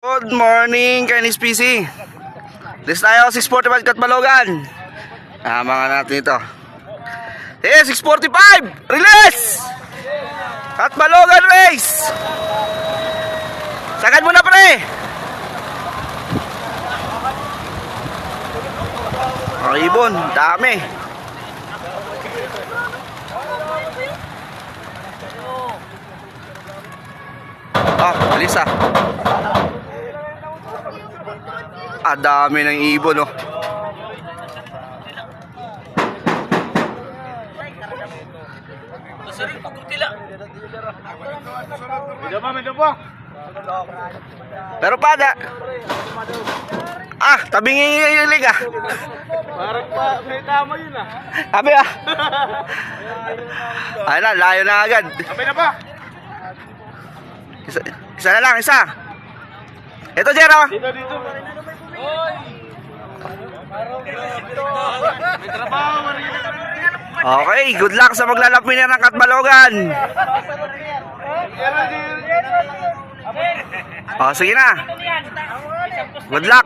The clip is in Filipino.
Good morning, Kainis PC. List tayo, 645 Katbalogan. Mga natin ito. 645! Release! Katbalogan race! Sagad mo na, pre! Ang ibon, dami. Bilis ah. Dami ng ibon, oh. Pero pada. Tabing ilig ah. Parang pa, may tama yun ah. Abi ah. Ay na, layo na agad. Sabay na ba? Isa na lang, isa. Ito, Jero. Dito. Oy! May trabaho, marina. Okay, good luck sa maglalapin ng Katbalogan. Sige na. Good luck.